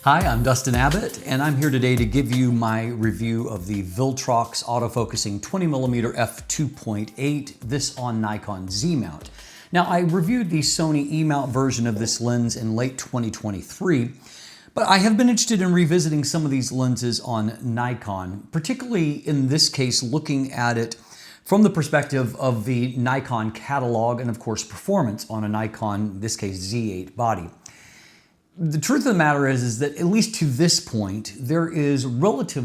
Hi, I'm Dustin Abbott, and I'm here today to give you my review of the Viltrox autofocusing 20mm F2.8, this on Nikon Z mount. Now, I reviewed the Sony E-mount version of this lens in late 2023, but I have been interested in revisiting some of these lenses on Nikon, particularly in this case, looking at it from the perspective of the Nikon catalog and of course performance on a Nikon, in this case Z8 body. The truth of the matter is that at least to this point, there is relatively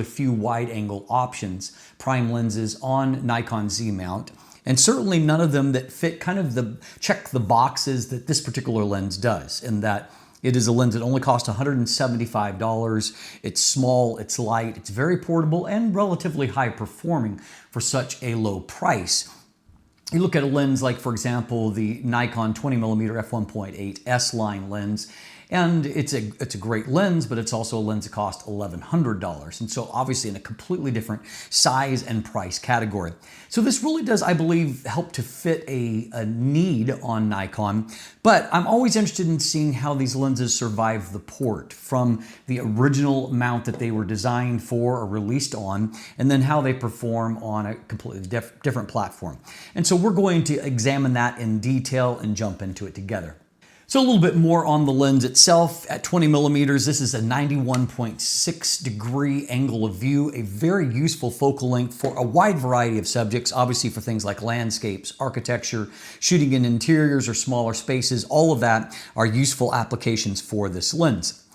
few wide-angle options, prime lenses on Nikon Z mount, and certainly none of them that fit kind of check the boxes that this particular lens does, in that it is a lens that only costs $175. It's small, it's light, it's very portable, and relatively high performing for such a low price. You look at a lens like, for example, the Nikon 20mm F1.8 S-line lens, and it's a great lens, but it's also a lens that costs $1,100. And so obviously in a completely different size and price category. So this really does, I believe, help to fit a need on Nikon, but I'm always interested in seeing how these lenses survive the port from the original mount that they were designed for or released on, and then how they perform on a completely different platform. And so we're going to examine that in detail and jump into it together. So a little bit more on the lens itself. At 20mm, this is a 91.6 degree angle of view, a very useful focal length for a wide variety of subjects, obviously for things like landscapes, architecture, shooting in interiors or smaller spaces. All of that are useful applications for this lens.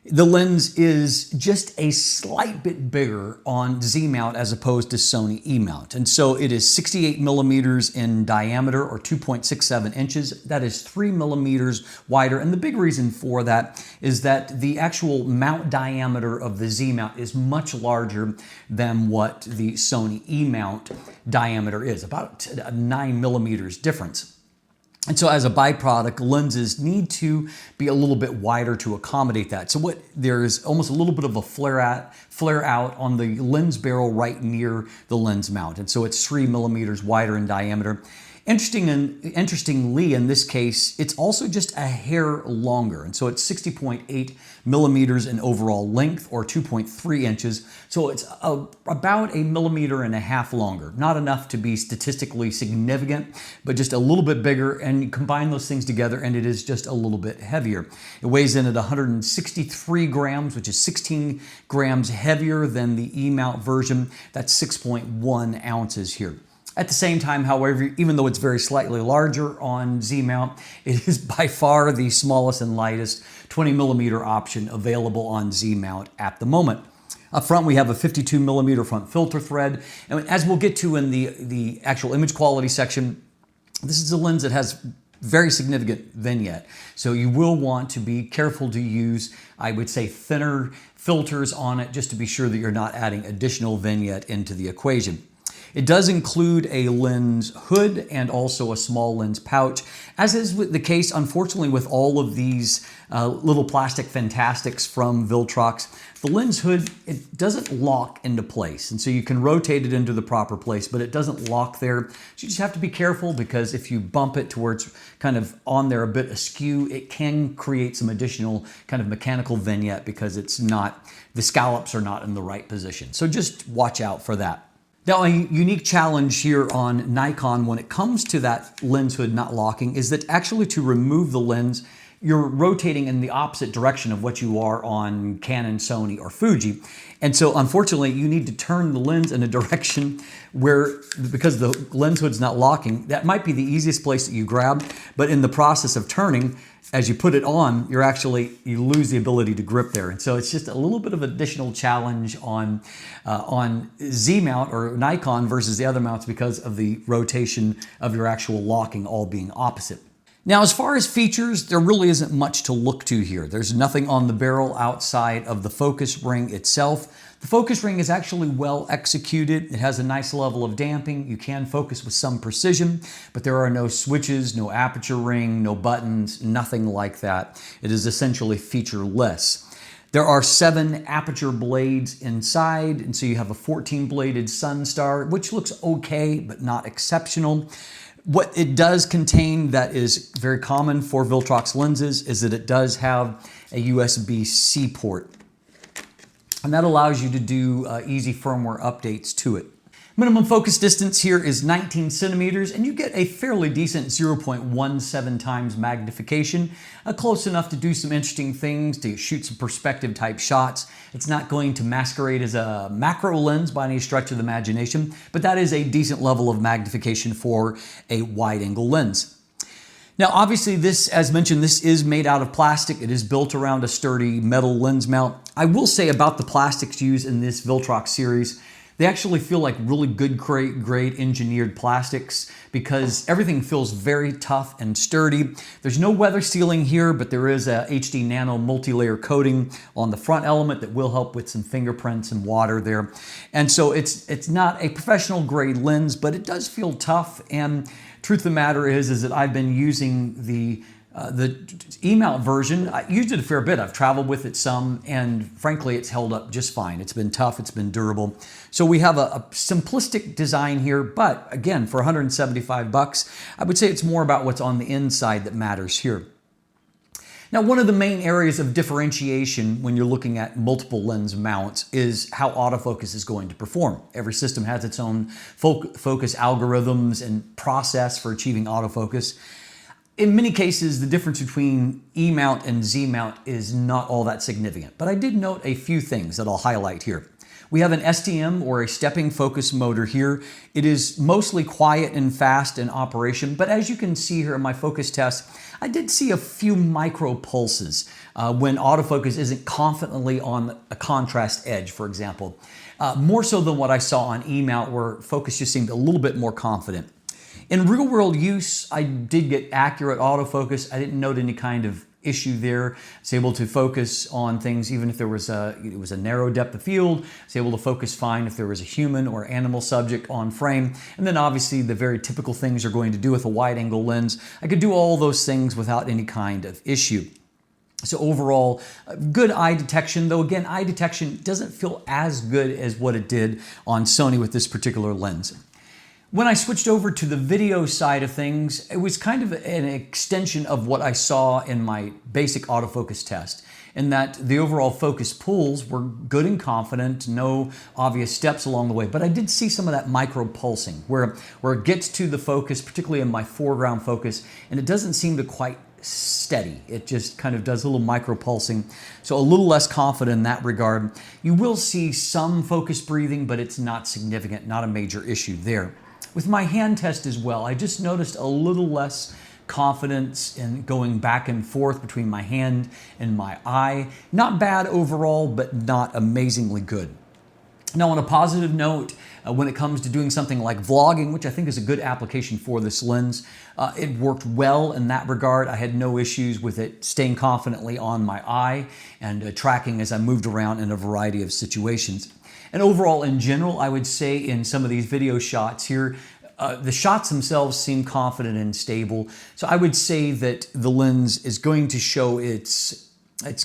The lens is just a slight bit bigger on Z mount as opposed to Sony E mount. And so it is 68mm in diameter or 2.67 inches. That is 3mm wider. And the big reason for that is that the actual mount diameter of the Z mount is much larger than what the Sony E mount diameter is, about 9mm difference. And so as a byproduct, lenses need to be a little bit wider to accommodate that. So there's almost a little bit of a flare out on the lens barrel right near the lens mount. And so it's 3mm wider in diameter. Interestingly, in this case, it's also just a hair longer. And so it's 60.8mm in overall length, or 2.3 inches. So it's about 1.5 millimeters longer. Not enough to be statistically significant, but just a little bit bigger. And you combine those things together and it is just a little bit heavier. It weighs in at 163 grams, which is 16 grams heavier than the E-mount version. That's 6.1 ounces here. At the same time, however, even though it's very slightly larger on Z mount, it is by far the smallest and lightest 20mm option available on Z mount at the moment. Up front, we have a 52mm front filter thread. And as we'll get to in the actual image quality section, this is a lens that has very significant vignette. So you will want to be careful to use, I would say, thinner filters on it, just to be sure that you're not adding additional vignette into the equation. It does include a lens hood and also a small lens pouch, as is the case, unfortunately, with all of these little plastic fantastics from Viltrox. The lens hood, it doesn't lock into place, and so you can rotate it into the proper place, but it doesn't lock there. So you just have to be careful, because if you bump it to where it's kind of on there a bit askew, it can create some additional kind of mechanical vignette because the scallops are not in the right position. So just watch out for that. Now, a unique challenge here on Nikon when it comes to that lens hood not locking is that actually to remove the lens, you're rotating in the opposite direction of what you are on Canon, Sony, or Fuji. And so unfortunately, you need to turn the lens in a direction where, because the lens hood's not locking, that might be the easiest place that you grab, but in the process of turning, as you put it on, you lose the ability to grip there. And so it's just a little bit of additional challenge on Z mount or Nikon versus the other mounts because of the rotation of your actual locking all being opposite. Now, as far as features, there really isn't much to look to here. There's nothing on the barrel outside of the focus ring itself. The focus ring is actually well executed. It has a nice level of damping. You can focus with some precision, but there are no switches, no aperture ring, no buttons, nothing like that. It is essentially featureless. There are 7 aperture blades inside, and so you have a 14-bladed Sun Star, which looks okay, but not exceptional. What it does contain that is very common for Viltrox lenses is that it does have a USB-C port. And that allows you to do easy firmware updates to it. Minimum focus distance here is 19 centimeters, and you get a fairly decent 0.17 times magnification, close enough to do some interesting things, to shoot some perspective type shots. It's not going to masquerade as a macro lens by any stretch of the imagination, but that is a decent level of magnification for a wide angle lens. Now, obviously this, as mentioned, this is made out of plastic. It is built around a sturdy metal lens mount. I will say about the plastics used in this Viltrox series, they actually feel like really good, great engineered plastics because everything feels very tough and sturdy. There's no weather sealing here, but there is a HD Nano multi-layer coating on the front element that will help with some fingerprints and water there. And so it's not a professional grade lens, but it does feel tough. And truth of the matter is that I've been using the E-mount version. I used it a fair bit. I've traveled with it some, and frankly, it's held up just fine. It's been tough, it's been durable. So we have a simplistic design here, but again, for 175 bucks, I would say it's more about what's on the inside that matters here. Now, one of the main areas of differentiation when you're looking at multiple lens mounts is how autofocus is going to perform. Every system has its own focus algorithms and process for achieving autofocus. In many cases, the difference between E-mount and Z-mount is not all that significant, but I did note a few things that I'll highlight here. We have an STM or a stepping focus motor here. It is mostly quiet and fast in operation, but as you can see here in my focus test, I did see a few micro pulses when autofocus isn't confidently on a contrast edge, for example. More so than what I saw on E-mount where focus just seemed a little bit more confident. In real world use, I did get accurate autofocus. I didn't note any kind of issue there. I was able to focus on things even if there was it was a narrow depth of field. I was able to focus fine if there was a human or animal subject on frame. And then obviously the very typical things you're going to do with a wide angle lens. I could do all those things without any kind of issue. So overall, good eye detection, though again, eye detection doesn't feel as good as what it did on Sony with this particular lens. When I switched over to the video side of things, it was kind of an extension of what I saw in my basic autofocus test, in that the overall focus pulls were good and confident, no obvious steps along the way, but I did see some of that micro pulsing where it gets to the focus, particularly in my foreground focus, and it doesn't seem to quite steady. It just kind of does a little micro pulsing. So a little less confident in that regard. You will see some focus breathing, but it's not significant, not a major issue there. With my hand test as well, I just noticed a little less confidence in going back and forth between my hand and my eye. Not bad overall, but not amazingly good. Now, on a positive note, when it comes to doing something like vlogging, which I think is a good application for this lens, it worked well in that regard. I had no issues with it staying confidently on my eye and tracking as I moved around in a variety of situations. And overall, in general, I would say in some of these video shots here, the shots themselves seem confident and stable. So I would say that the lens is going to show its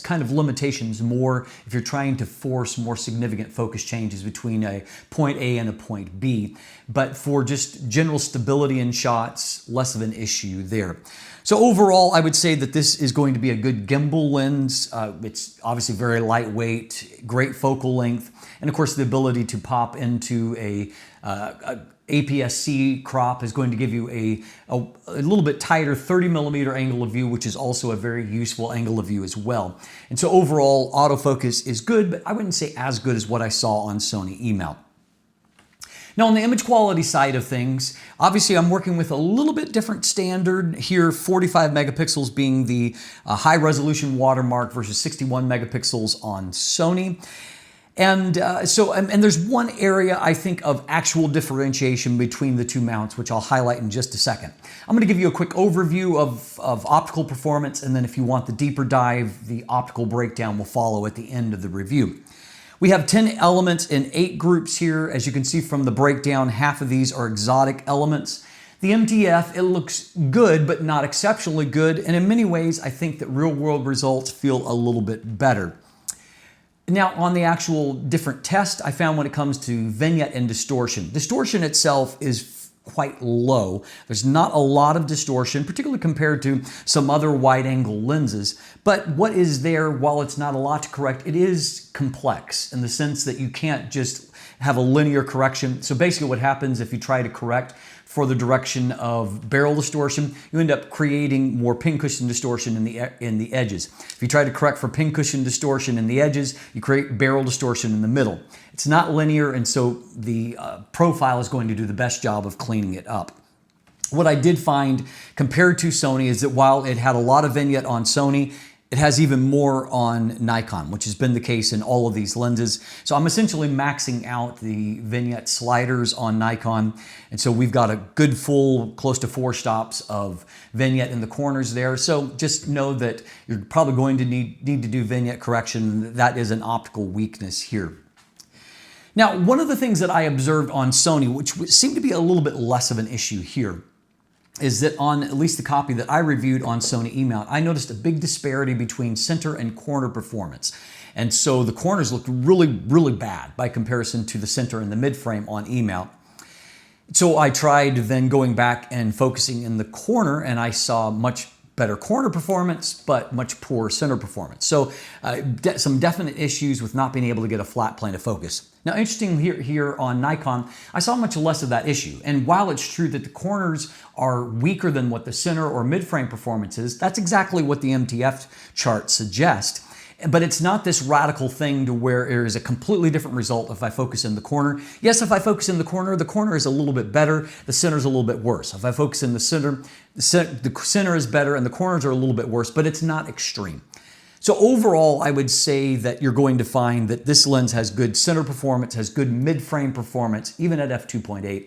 kind of limitations more if you're trying to force more significant focus changes between a point A and a point B. But for just general stability in shots, less of an issue there. So overall, I would say that this is going to be a good gimbal lens. It's obviously very lightweight, great focal length, and of course the ability to pop into a APS-C crop is going to give you a little bit tighter 30mm angle of view, which is also a very useful angle of view as well. And so overall, autofocus is good, but I wouldn't say as good as what I saw on Sony E-mount. Now on the image quality side of things, obviously I'm working with a little bit different standard here, 45 megapixels being the high resolution watermark versus 61 megapixels on Sony. And there's one area I think of actual differentiation between the two mounts, which I'll highlight in just a second. I'm going to give you a quick overview of optical performance, and then if you want the deeper dive, the optical breakdown will follow at the end of the review. We have 10 elements in 8 groups here. As you can see from the breakdown, half of these are exotic elements. The MTF, it looks good, but not exceptionally good. And in many ways, I think that real world results feel a little bit better. Now, on the actual different test, I found when it comes to vignette and distortion. Distortion itself is quite low. There's not a lot of distortion, particularly compared to some other wide-angle lenses. But what is there, while it's not a lot to correct, it is complex in the sense that you can't just have a linear correction. So basically what happens if you try to correct for the direction of barrel distortion, you end up creating more pincushion distortion in the edges. If you try to correct for pincushion distortion in the edges, you create barrel distortion in the middle. It's not linear, and so the profile is going to do the best job of cleaning it up. What I did find compared to Sony is that while it had a lot of vignette on Sony, it has even more on Nikon, which has been the case in all of these lenses. So I'm essentially maxing out the vignette sliders on Nikon. And so we've got a good full, close to 4 stops of vignette in the corners there. So just know that you're probably going to need to do vignette correction. That is an optical weakness here. Now, one of the things that I observed on Sony, which seemed to be a little bit less of an issue here, is that on at least the copy that I reviewed on Sony E-mount, I noticed a big disparity between center and corner performance. And so the corners looked really, really bad by comparison to the center and the mid-frame on E-mount. So I tried then going back and focusing in the corner, and I saw much better corner performance, but much poorer center performance. So some definite issues with not being able to get a flat plane of focus. Now, interesting here on Nikon, I saw much less of that issue. And while it's true that the corners are weaker than what the center or mid-frame performance is, that's exactly what the MTF chart suggests. But it's not this radical thing to where there is a completely different result if I focus in the corner. Yes, if I focus in the corner is a little bit better, the center is a little bit worse. If I focus in the center is better and the corners are a little bit worse, but it's not extreme. So overall, I would say that you're going to find that this lens has good center performance, has good mid-frame performance, even at f2.8,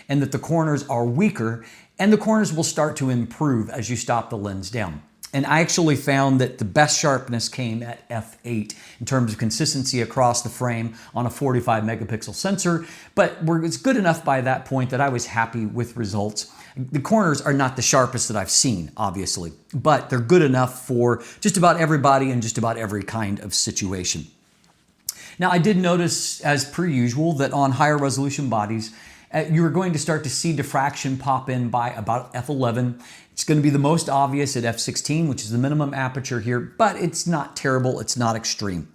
and that the corners are weaker, and the corners will start to improve as you stop the lens down. And I actually found that the best sharpness came at f8 in terms of consistency across the frame on a 45 megapixel sensor, but it's good enough by that point that I was happy with results. The corners are not the sharpest that I've seen, obviously, but they're good enough for just about everybody and just about every kind of situation. Now, I did notice, as per usual, that on higher resolution bodies, you're going to start to see diffraction pop in by about f11. It's going to be the most obvious at f16, which is the minimum aperture here, but it's not terrible, it's not extreme.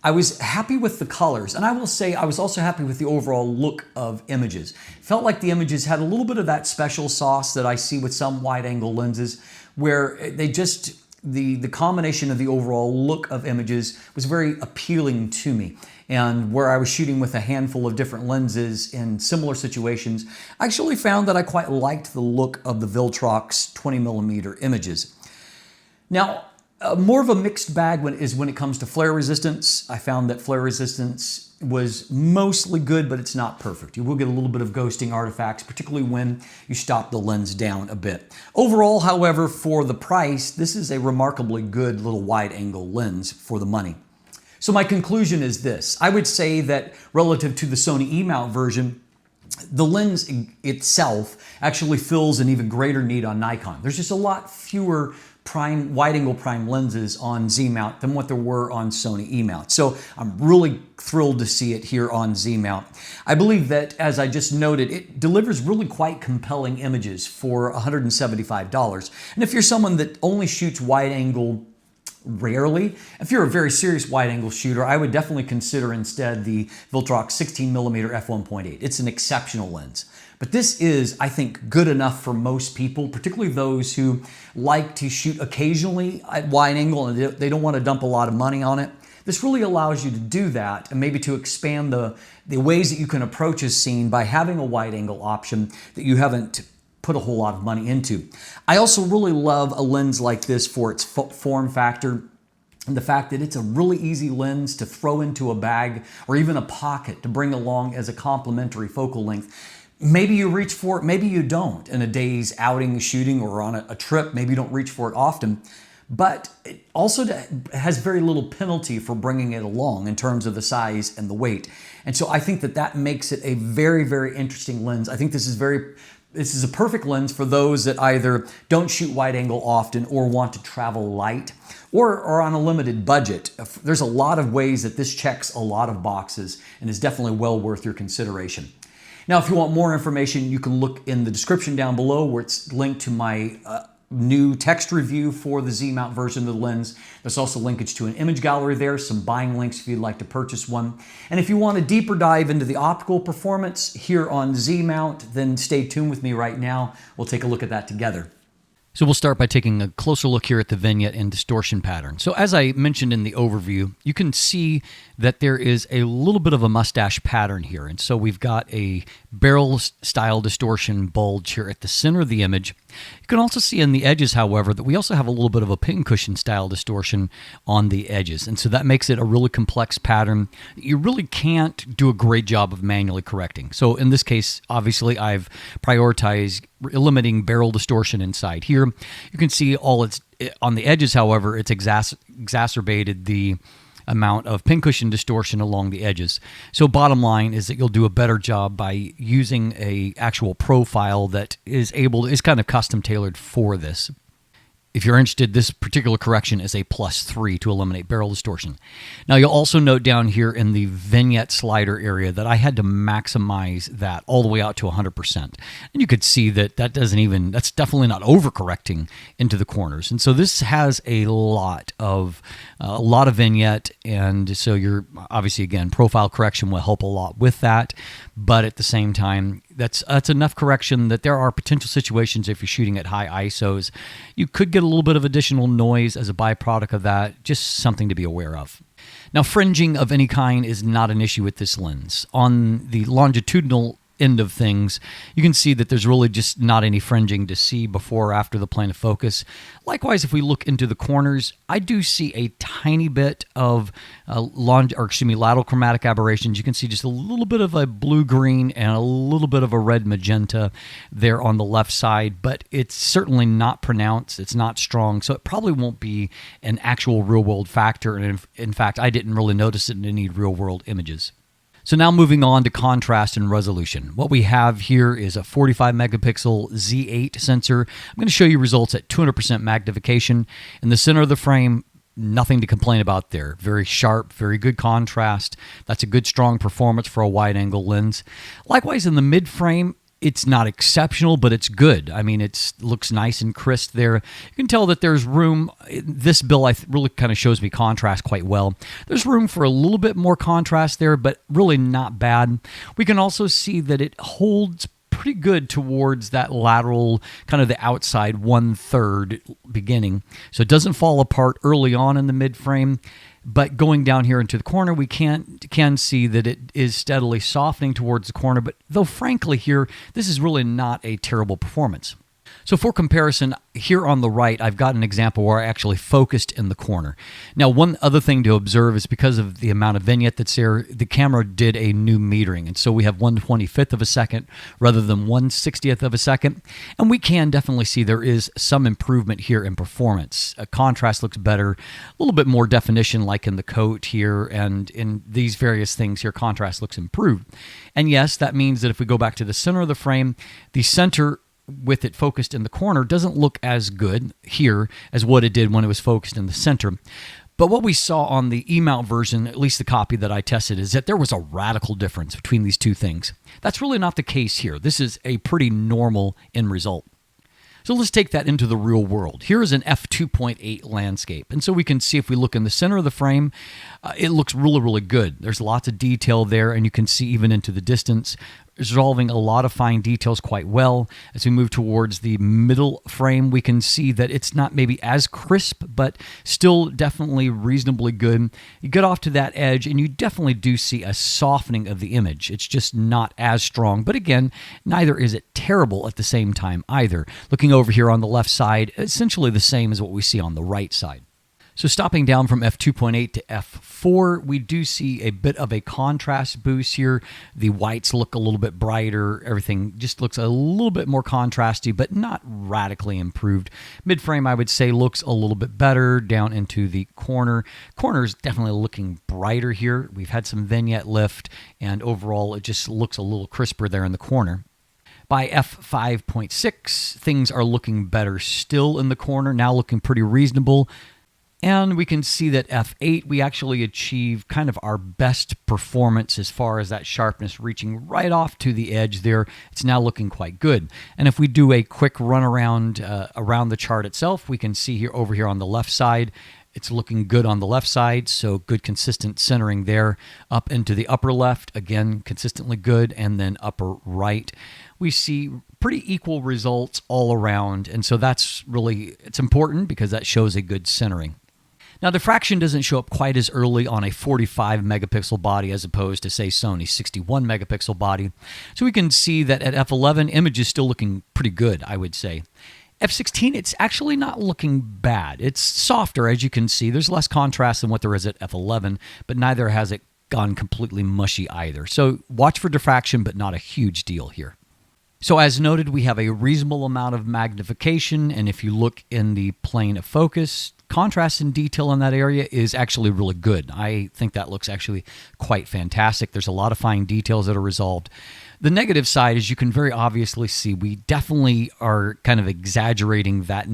I was happy with the colors, and I will say I was also happy with the overall look of images. Felt like the images had a little bit of that special sauce that I see with some wide-angle lenses, where they just, the combination of the overall look of images was very appealing to me. And where I was shooting with a handful of different lenses in similar situations, I actually found that I quite liked the look of the Viltrox 20mm images. Now, more of a mixed bag when it comes to flare resistance. I found that flare resistance was mostly good, but it's not perfect. You will get a little bit of ghosting artifacts, particularly when you stop the lens down a bit. Overall, however, for the price, this is a remarkably good little wide-angle lens for the money. So my conclusion is this. I would say that relative to the Sony E-mount version, the lens itself actually fills an even greater need on Nikon. There's just a lot fewer wide-angle prime lenses on Z-mount than what there were on Sony E-mount. So I'm really thrilled to see it here on Z-mount. I believe that, as I just noted, it delivers really quite compelling images for $175. And if you're someone that only shoots wide-angle rarely, if you're a very serious wide-angle shooter, I would definitely consider instead the Viltrox 16mm F1.8. It's an exceptional lens. But this is, I think, good enough for most people, particularly those who like to shoot occasionally at wide angle and they don't want to dump a lot of money on it. This really allows you to do that and maybe to expand the ways that you can approach a scene by having a wide angle option that you haven't put a whole lot of money into. I also really love a lens like this for its form factor and the fact that it's a really easy lens to throw into a bag or even a pocket to bring along as a complementary focal length. Maybe you reach for it, maybe you don't in a day's outing, shooting, or on a trip. Maybe you don't reach for it often, but it also has very little penalty for bringing it along in terms of the size and the weight. And so I think that makes it a very, very interesting lens. I think this is a perfect lens for those that either don't shoot wide angle often or want to travel light or are on a limited budget. There's a lot of ways that this checks a lot of boxes and is definitely well worth your consideration. Now, if you want more information, you can look in the description down below where it's linked to my new text review for the Z-mount version of the lens. There's also linkage to an image gallery there, some buying links if you'd like to purchase one. And if you want a deeper dive into the optical performance here on Z-mount, then stay tuned with me right now. We'll take a look at that together. So we'll start by taking a closer look here at the vignette and distortion pattern. So as I mentioned in the overview, you can see that there is a little bit of a mustache pattern here. And so we've got a barrel style distortion bulge here at the center of the image. You can also see in the edges, however, that we also have a little bit of a pincushion style distortion on the edges. And so that makes it a really complex pattern. You really can't do a great job of manually correcting. So in this case, obviously, I've prioritized limiting barrel distortion inside here. You can see all it's on the edges, however, it's exacerbated the amount of pincushion distortion along the edges. So bottom line is that you'll do a better job by using a actual profile that is kind of custom tailored for this. If you're interested, this particular correction is a +3 to eliminate barrel distortion. Now, you'll also note down here in the vignette slider area that I had to maximize that all the way out to 100%. And you could see that that's definitely not overcorrecting into the corners. And so this has a lot of vignette. And so you're obviously, again, profile correction will help a lot with that. But at the same time, that's enough correction that there are potential situations if you're shooting at high ISOs, you could get a little bit of additional noise as a byproduct of that, just something to be aware of. Now, fringing of any kind is not an issue with this lens. On the longitudinal end of things, you can see that there's really just not any fringing to see before or after the plane of focus. Likewise, if we look into the corners, I do see a tiny bit of lateral chromatic aberrations. You can see just a little bit of a blue-green and a little bit of a red magenta there on the left side, but it's certainly not pronounced. It's not strong, so it probably won't be an actual real-world factor. And in fact, I didn't really notice it in any real-world images. So now moving on to contrast and resolution. What we have here is a 45 megapixel Z8 sensor. I'm going to show you results at 200% magnification. In the center of the frame, nothing to complain about there. Very sharp, very good contrast. That's a good, strong performance for a wide-angle lens. Likewise, in the mid-frame, it's not exceptional, but it's good. I mean, it looks nice and crisp there. You can tell that there's room. This bill really kind of shows me contrast quite well. There's room for a little bit more contrast there, but really not bad. We can also see that it holds pretty good towards that lateral, kind of the outside 1/3 beginning. So it doesn't fall apart early on in the mid frame. But going down here into the corner, we can see that it is steadily softening towards the corner. But though frankly here, this is really not a terrible performance. So for comparison, here on the right, I've got an example where I actually focused in the corner. Now, one other thing to observe is because of the amount of vignette that's there, the camera did a new metering. And so we have 1/25th of a second rather than 1/60th of a second. And we can definitely see there is some improvement here in performance. Contrast looks better, a little bit more definition like in the coat here, and in these various things here, contrast looks improved. And yes, that means that if we go back to the center of the frame, the center with it focused in the corner doesn't look as good here as what it did when it was focused in the center. But what we saw on the E-mount version, at least the copy that I tested, is that there was a radical difference between these two things. That's really not the case here. This is a pretty normal end result. So let's take that into the real world. Here is an f2.8 landscape. And so we can see if we look in the center of the frame, it looks really, really good. There's lots of detail there, and you can see even into the distance, resolving a lot of fine details quite well. As we move towards the middle frame, we can see that it's not maybe as crisp, but still definitely reasonably good. You get off to that edge, and you definitely do see a softening of the image. It's just not as strong. But again, neither is it terrible at the same time either. Looking over here on the left side, essentially the same as what we see on the right side. So stopping down from f2.8 to f4, we do see a bit of a contrast boost here. The whites look a little bit brighter. Everything just looks a little bit more contrasty, but not radically improved. Mid-frame, I would say, looks a little bit better down into the corner. Corner's definitely looking brighter here. We've had some vignette lift, and overall, it just looks a little crisper there in the corner. By f5.6, things are looking better still in the corner, now looking pretty reasonable. And we can see that f8, we actually achieve kind of our best performance as far as that sharpness reaching right off to the edge there. It's now looking quite good. And if we do a quick run around the chart itself, we can see here over here on the left side, it's looking good on the left side, so good consistent centering there. Up into the upper left, again, consistently good, and then upper right. We see pretty equal results all around, and so that's really, it's important because that shows a good centering. Now, diffraction doesn't show up quite as early on a 45 megapixel body as opposed to, say, Sony's 61 megapixel body. So we can see that at f11, image is still looking pretty good, I would say. f16, it's actually not looking bad. It's softer, as you can see. There's less contrast than what there is at f11, but neither has it gone completely mushy either. So watch for diffraction, but not a huge deal here. So as noted, we have a reasonable amount of magnification, and if you look in the plane of focus, contrast and detail in that area is actually really good. I think that looks actually quite fantastic. There's a lot of fine details that are resolved. The negative side is you can very obviously see we definitely are kind of exaggerating that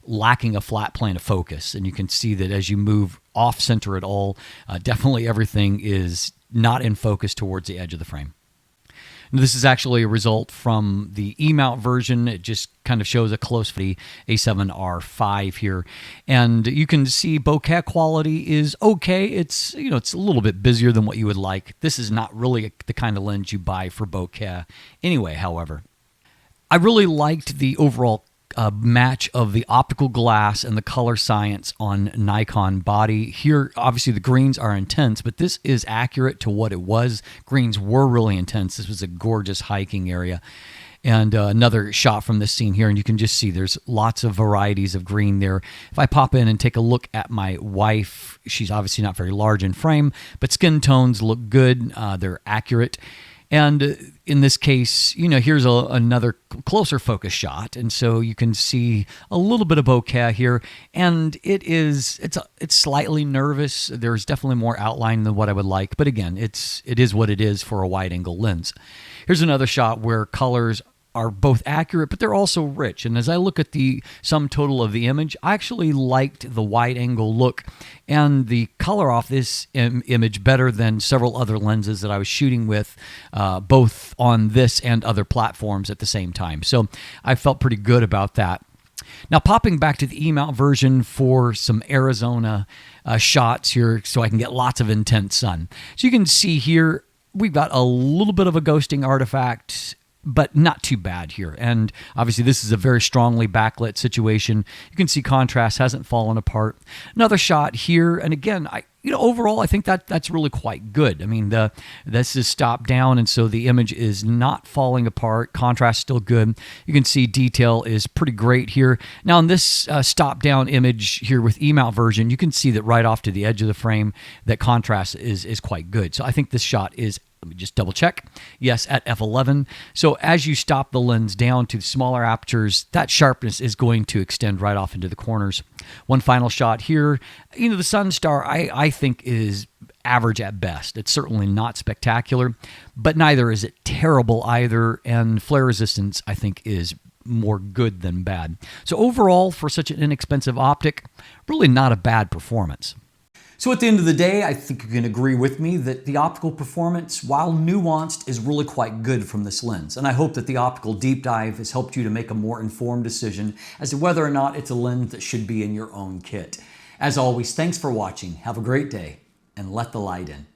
lacking a flat plane of focus, and you can see that as you move off center at all, definitely everything is not in focus towards the edge of the frame. And this is actually a result from the E-mount version. It just kind of shows a close for the A7R5 here. And you can see bokeh quality is okay. It's, it's a little bit busier than what you would like. This is not really the kind of lens you buy for bokeh anyway, however. I really liked the overall match of the optical glass and the color science on Nikon body. Here, obviously, the greens are intense, but this is accurate to what it was. Greens were really intense. This was a gorgeous hiking area. And another shot from this scene here, and you can just see there's lots of varieties of green there. If I pop in and take a look at my wife, she's obviously not very large in frame, but skin tones look good. They're accurate. And in this case, here's another closer focus shot. And so you can see a little bit of bokeh here. And it's slightly nervous. There's definitely more outline than what I would like. But again, it is what it is for a wide angle lens. Here's another shot where colors are both accurate, but they're also rich. And as I look at the sum total of the image, I actually liked the wide angle look and the color off this image better than several other lenses that I was shooting with, both on this and other platforms at the same time. So I felt pretty good about that. Now, popping back to the E-mount version for some Arizona shots here so I can get lots of intense sun. So you can see here, we've got a little bit of a ghosting artifact, but not too bad here. And obviously this is a very strongly backlit situation. You can see contrast hasn't fallen apart. Another shot here, and again, overall, I think that's really quite good. I mean, this is stopped down, and so the image is not falling apart. Contrast still good. You can see detail is pretty great here. Now, in this stopped down image here with E-mount version, you can see that right off to the edge of the frame, that contrast is quite good. So I think this shot is, let me just double check. Yes, at f11. So as you stop the lens down to smaller apertures, that sharpness is going to extend right off into the corners. One final shot here. The Sunstar, I think, is average at best. It's certainly not spectacular, but neither is it terrible either. And flare resistance, I think, is more good than bad. So overall, for such an inexpensive optic, really not a bad performance. So at the end of the day, I think you can agree with me that the optical performance, while nuanced, is really quite good from this lens. And I hope that the optical deep dive has helped you to make a more informed decision as to whether or not it's a lens that should be in your own kit. As always, thanks for watching. Have a great day, and let the light in.